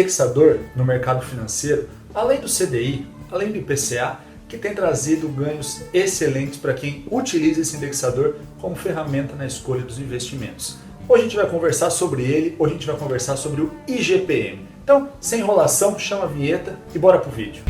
Indexador no mercado financeiro, além do CDI, além do IPCA, que tem trazido ganhos excelentes para quem utiliza esse indexador como ferramenta na escolha dos investimentos. Hoje a gente vai conversar sobre ele, hoje a gente vai conversar sobre o IGPM. Então, sem enrolação, chama a vinheta e bora pro vídeo.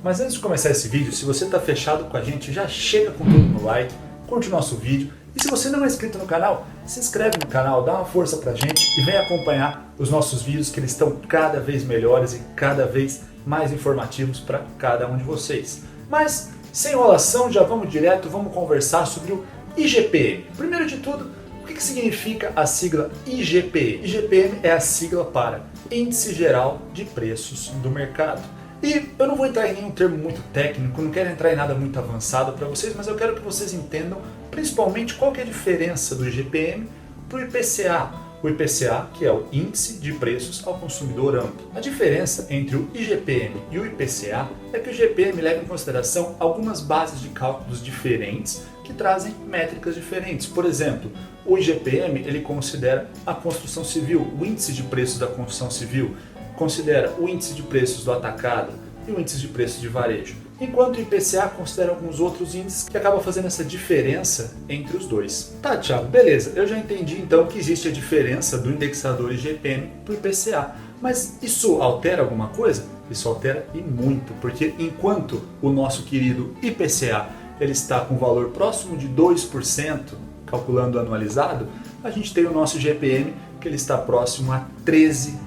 Mas antes de começar esse vídeo, se você está fechado com a gente, já chega com tudo no like, curte o nosso vídeo. E se você não é inscrito no canal, se inscreve no canal, dá uma força pra gente e vem acompanhar os nossos vídeos, que eles estão cada vez melhores e cada vez mais informativos para cada um de vocês. Mas, sem enrolação, já vamos direto, vamos conversar sobre o IGPM. Primeiro de tudo, o que significa a sigla IGPM? IGPM é a sigla para Índice Geral de Preços do Mercado. E eu não vou entrar em nenhum termo muito técnico, não quero entrar em nada muito avançado para vocês, mas eu quero que vocês entendam principalmente qual que é a diferença do IGPM para o IPCA. O IPCA, que é o Índice de Preços ao Consumidor Amplo. A diferença entre o IGPM e o IPCA é que o IGPM leva em consideração algumas bases de cálculos diferentes que trazem métricas diferentes. Por exemplo, o IGPM ele considera a construção civil, o índice de preços da construção civil, considera o índice de preços do atacado e o índice de preços de varejo, enquanto o IPCA considera alguns outros índices que acabam fazendo essa diferença entre os dois. Tá, Thiago, beleza, eu já entendi então que existe a diferença do indexador IGPM para o IPCA, mas isso altera alguma coisa? Isso altera e muito, porque enquanto o nosso querido IPCA ele está com valor próximo de 2%, calculando anualizado, a gente tem o nosso IGPM que ele está próximo a 13%.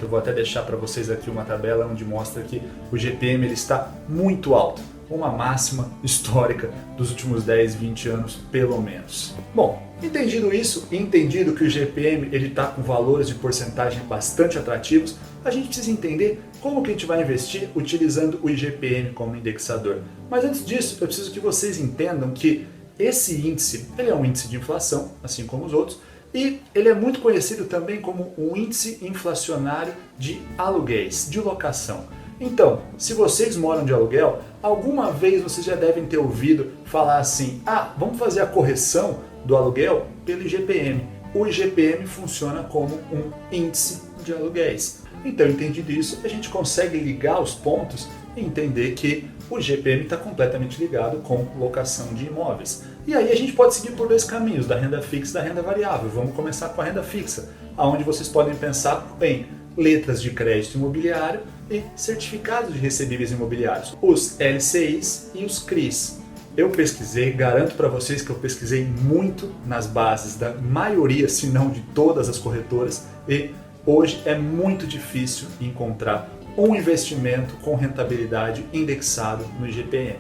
Eu vou até deixar para vocês aqui uma tabela onde mostra que o IGPM ele está muito alto, uma máxima histórica dos últimos 10, 20 anos pelo menos. Bom, entendido isso e entendido que o IGPM ele está com valores de porcentagem bastante atrativos, a gente precisa entender como que a gente vai investir utilizando o IGPM como indexador. Mas antes disso, eu preciso que vocês entendam que esse índice ele é um índice de inflação, assim como os outros, e ele é muito conhecido também como um índice inflacionário de aluguéis, de locação. Então, se vocês moram de aluguel, alguma vez vocês já devem ter ouvido falar assim: vamos fazer a correção do aluguel pelo IGPM. O IGPM funciona como um índice de aluguéis. Então, entendido isso, a gente consegue ligar os pontos e entender que o IGPM está completamente ligado com locação de imóveis. E aí a gente pode seguir por dois caminhos, da renda fixa e da renda variável. Vamos começar com a renda fixa, onde vocês podem pensar em letras de crédito imobiliário e certificados de recebíveis imobiliários, os LCIs e os CRIs. Eu pesquisei, garanto para vocês que eu pesquisei muito nas bases da maioria, se não de todas as corretoras, e hoje é muito difícil encontrar um investimento com rentabilidade indexado no IGPM.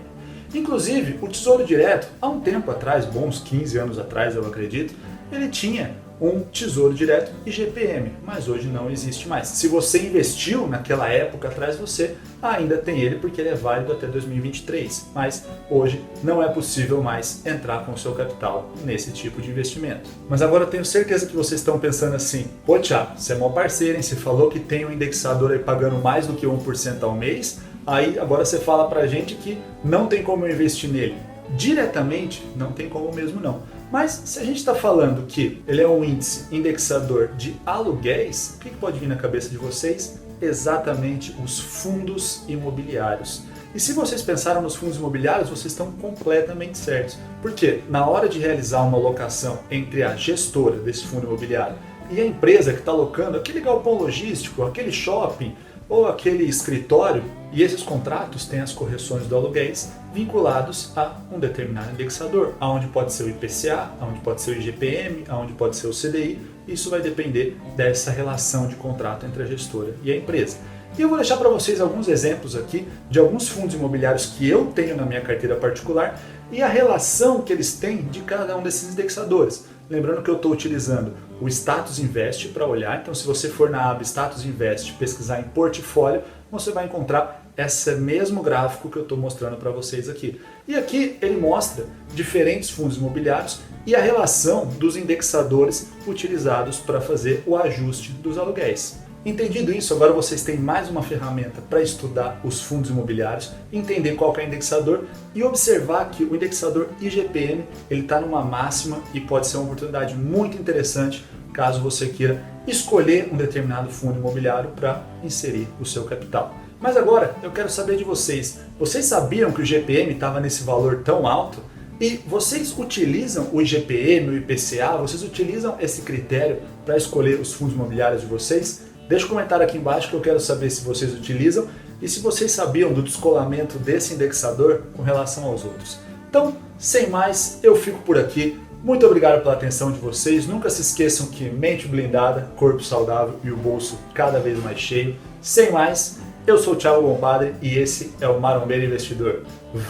Inclusive, o Tesouro Direto, há um tempo atrás, bons 15 anos atrás eu acredito, ele tinha um Tesouro Direto IGPM, mas hoje não existe mais. Se você investiu naquela época atrás, você ainda tem ele porque ele é válido até 2023, mas hoje não é possível mais entrar com o seu capital nesse tipo de investimento. Mas agora eu tenho certeza que vocês estão pensando assim: pô, Thiago, você é mó parceiro, hein? Você falou que tem um indexador aí pagando mais do que 1% ao mês, aí agora você fala pra gente que não tem como eu investir nele. Diretamente, não tem como mesmo não. Mas se a gente está falando que ele é um índice indexador de aluguéis, o que pode vir na cabeça de vocês? Exatamente os fundos imobiliários. E se vocês pensaram nos fundos imobiliários, vocês estão completamente certos. Porque na hora de realizar uma locação entre a gestora desse fundo imobiliário e a empresa que está alocando aquele galpão logístico, aquele shopping ou aquele escritório, e esses contratos têm as correções do aluguéis vinculados a um determinado indexador, aonde pode ser o IPCA, aonde pode ser o IGPM, aonde pode ser o CDI. Isso vai depender dessa relação de contrato entre a gestora e a empresa. E eu vou deixar para vocês alguns exemplos aqui de alguns fundos imobiliários que eu tenho na minha carteira particular e a relação que eles têm de cada um desses indexadores. Lembrando que eu estou utilizando o Status Invest para olhar, então se você for na aba Status Invest pesquisar em portfólio, você vai encontrar esse mesmo gráfico que eu estou mostrando para vocês aqui. E aqui ele mostra diferentes fundos imobiliários e a relação dos indexadores utilizados para fazer o ajuste dos aluguéis. Entendido isso, agora vocês têm mais uma ferramenta para estudar os fundos imobiliários, entender qual que é o indexador e observar que o indexador IGPM está numa máxima e pode ser uma oportunidade muito interessante caso você queira escolher um determinado fundo imobiliário para inserir o seu capital. Mas agora eu quero saber de vocês. Vocês sabiam que o IGPM estava nesse valor tão alto? E vocês utilizam o IGPM, o IPCA? Vocês utilizam esse critério para escolher os fundos imobiliários de vocês? Deixa um comentário aqui embaixo que eu quero saber se vocês utilizam e se vocês sabiam do descolamento desse indexador com relação aos outros. Então, sem mais, eu fico por aqui. Muito obrigado pela atenção de vocês. Nunca se esqueçam que mente blindada, corpo saudável e o bolso cada vez mais cheio. Sem mais, eu sou o Thiago Bompadre e esse é o Marombeiro Investidor.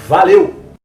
Valeu!